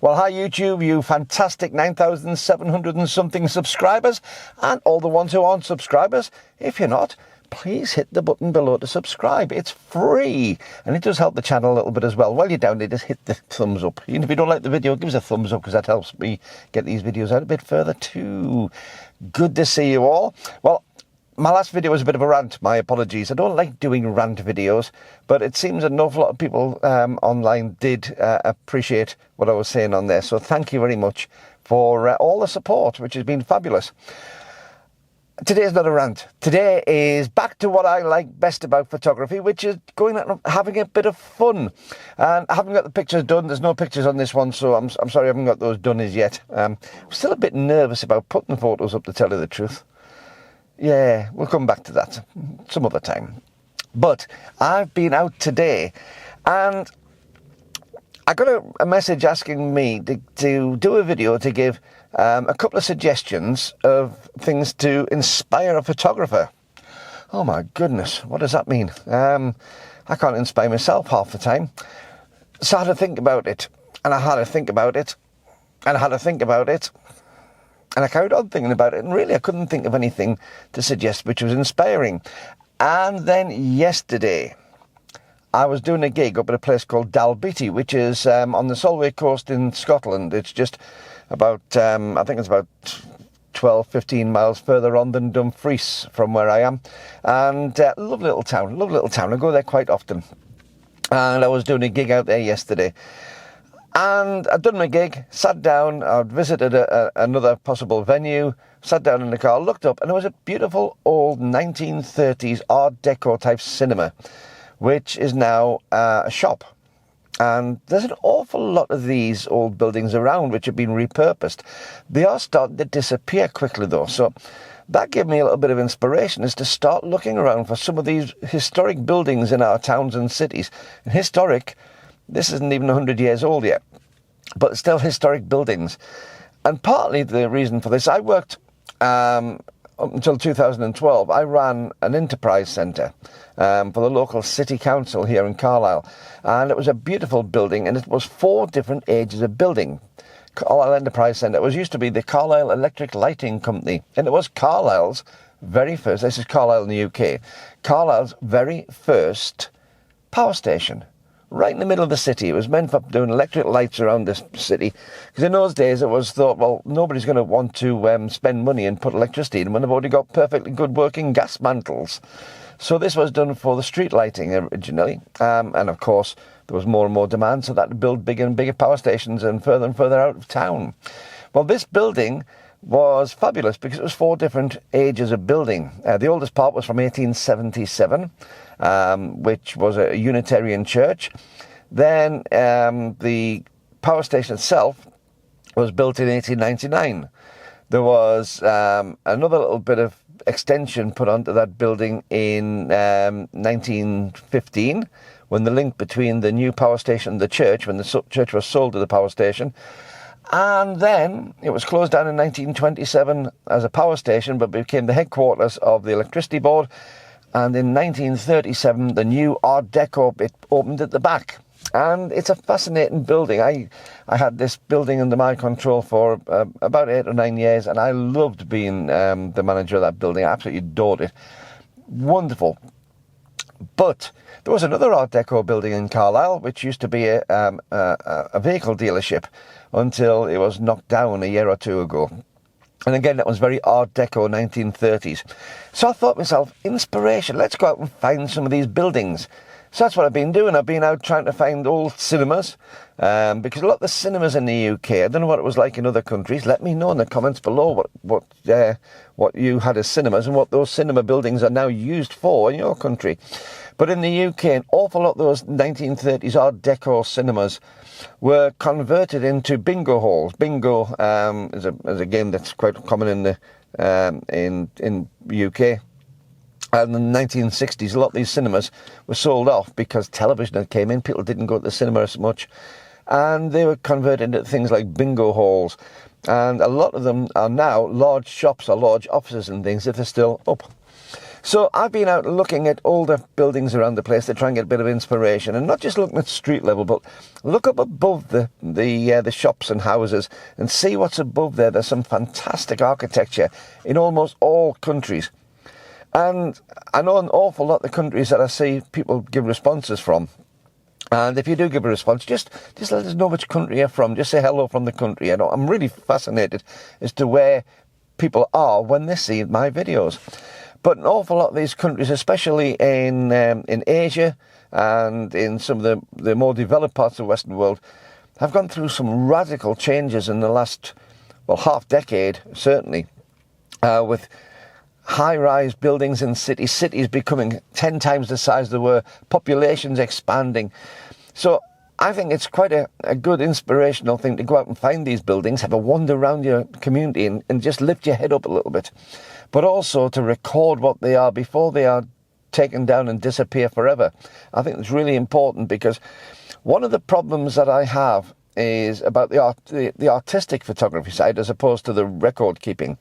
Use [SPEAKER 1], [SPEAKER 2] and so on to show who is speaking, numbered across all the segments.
[SPEAKER 1] Well, hi YouTube, you fantastic 9,700 and something subscribers, and all the ones who aren't subscribers. If you're not, please hit the button below to subscribe. It's free, and it does help the channel a little bit as well. While you're down there, just hit the thumbs up. Even if you don't like the video, give us a thumbs up, because that helps me get these videos out a bit further too. Good to see you all. Well, my last video was a bit of a rant. My apologies. I don't like doing rant videos, but it seems an awful lot of people online did appreciate what I was saying on there. So thank you very much for all the support, which has been fabulous. Today's not a rant. Today is back to what I like best about photography, which is going out and having a bit of fun. And I haven't got the pictures done. There's no pictures on this one, so I'm sorry I haven't got those done as yet. I'm still a bit nervous about putting photos up, to tell you the truth. Yeah, we'll come back to that some other time. But I've been out today and I got a message asking me to do a video to give a couple of suggestions of things to inspire a photographer. Oh my goodness, what does that mean? I can't inspire myself half the time. So I had to think about it, and I had to think about it, and I had to think about it. And I carried on thinking about it, and really I couldn't think of anything to suggest which was inspiring. And then yesterday, I was doing a gig up at a place called Dalbeattie, which is on the Solway coast in Scotland. It's just about, I think it's about 12, 15 miles further on than Dumfries from where I am. And lovely little town, lovely little town. I go there quite often. And I was doing a gig out there yesterday. And I'd done my gig, sat down, I'd visited another possible venue, sat down in the car, looked up, and there was a beautiful old 1930s Art Deco type cinema, which is now a shop. And there's an awful lot of these old buildings around which have been repurposed. They are starting to disappear quickly though, so that gave me a little bit of inspiration, is to start looking around for some of these historic buildings in our towns and cities. And historic, this isn't even 100 years old yet, but still historic buildings. And partly the reason for this, I worked up until 2012, I ran an enterprise centre for the local city council here in Carlisle. And it was a beautiful building, and it was 4 different ages of building. Carlisle Enterprise Centre. It used to be the Carlisle Electric Lighting Company, and it was Carlisle's very first, this is Carlisle in the UK, Carlisle's very first power station. Right in the middle of the city. It was meant for doing electric lights around this city. Because in those days it was thought, well, nobody's going to want to spend money and put electricity in when they've already got perfectly good working gas mantles. So this was done for the street lighting originally. And of course, there was more and more demand, so that to build bigger and bigger power stations and further out of town. Well, this building was fabulous because it was 4 different ages of building. The oldest part was from 1877. Which was a Unitarian church. Then the power station itself was built in 1899. There was another little bit of extension put onto that building in 1915, when the link between the new power station and the church, when the church was sold to the power station. And then it was closed down in 1927 as a power station, but became the headquarters of the electricity board. And in 1937, the new Art Deco bit opened at the back. And it's a fascinating building. I had this building under my control for about 8 or 9 years, and I loved being the manager of that building. I absolutely adored it. Wonderful. But there was another Art Deco building in Carlisle, which used to be a vehicle dealership until it was knocked down a year or 2 ago. And again, that was very Art Deco 1930s. So I thought to myself, inspiration, let's go out and find some of these buildings. So that's what I've been doing. I've been out trying to find old cinemas, because a lot of the cinemas in the UK, I don't know what it was like in other countries. Let me know in the comments below what you had as cinemas and what those cinema buildings are now used for in your country. But in the UK, an awful lot of those 1930s Art Deco cinemas were converted into bingo halls. Bingo is a game that's quite common in the in UK. And in the 1960s, a lot of these cinemas were sold off because television came in. People didn't go to the cinema as much, and they were converted into things like bingo halls. And a lot of them are now large shops or large offices and things, if they're still up. So I've been out looking at older buildings around the place to try and get a bit of inspiration, and not just looking at street level, but look up above the shops and houses and see what's above there. There's some fantastic architecture in almost all countries. And I know an awful lot of the countries that I see people give responses from. And if you do give a response, just let us know which country you're from. Just say hello from the country. You know, I'm really fascinated as to where people are when they see my videos. But an awful lot of these countries, especially in Asia and in some of the more developed parts of the Western world, have gone through some radical changes in the last, well, half decade, certainly, with high-rise buildings in cities becoming 10 times the size they were, populations expanding. So I think it's quite a good inspirational thing to go out and find these buildings, have a wander around your community and just lift your head up a little bit. But also to record what they are before they are taken down and disappear forever. I think it's really important, because one of the problems that I have is about the artistic photography side as opposed to the record keeping.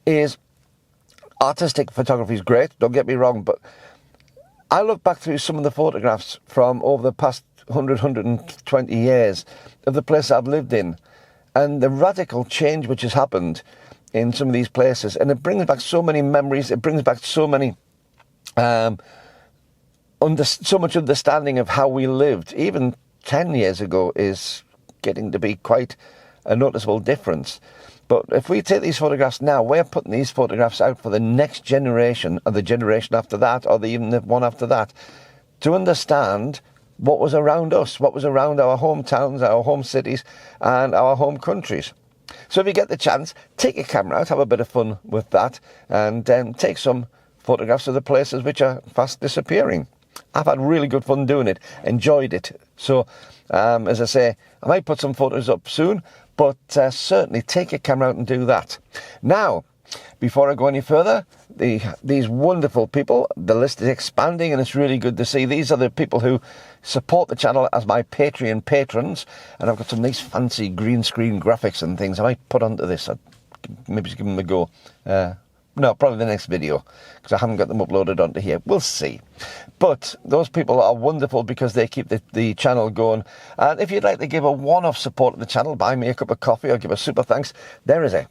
[SPEAKER 1] Is artistic photography is great, don't get me wrong, but I look back through some of the photographs from over the past 120 years of the place I've lived in, and the radical change which has happened in some of these places, and it brings back so many memories, it brings back so many so much understanding of how we lived. Even 10 years ago is getting to be quite a noticeable difference. But if we take these photographs now, we're putting these photographs out for the next generation, or the generation after that, or even the one after that, to understand what was around us, what was around our hometowns, our home cities, and our home countries. So if you get the chance, take your camera out, have a bit of fun with that, and take some photographs of the places which are fast disappearing. I've had really good fun doing it, enjoyed it. So, as I say, I might put some photos up soon, but certainly take your camera out and do that. Now, before I go any further, these wonderful people, the list is expanding, and it's really good to see. These are the people who support the channel as my Patreon patrons, and I've got some nice fancy green screen graphics and things I might put onto this. I'd maybe just give them a go. No, probably the next video, because I haven't got them uploaded onto here. We'll see. But those people are wonderful because they keep the channel going. And if you'd like to give a one-off support to the channel, buy me a cup of coffee or give a super thanks, there is a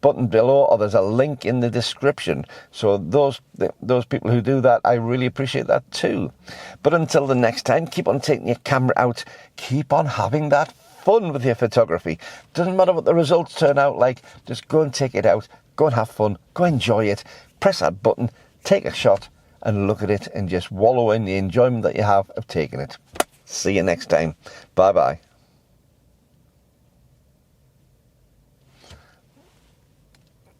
[SPEAKER 1] button below, or there's a link in the description. So those people who do that, I really appreciate that too. But until the next time, keep on taking your camera out. Keep on having that fun with your photography. Doesn't matter what the results turn out like, just go and take it out. Go and have fun, go enjoy it, press that button, take a shot and look at it and just wallow in the enjoyment that you have of taking it. See you next time. Bye-bye.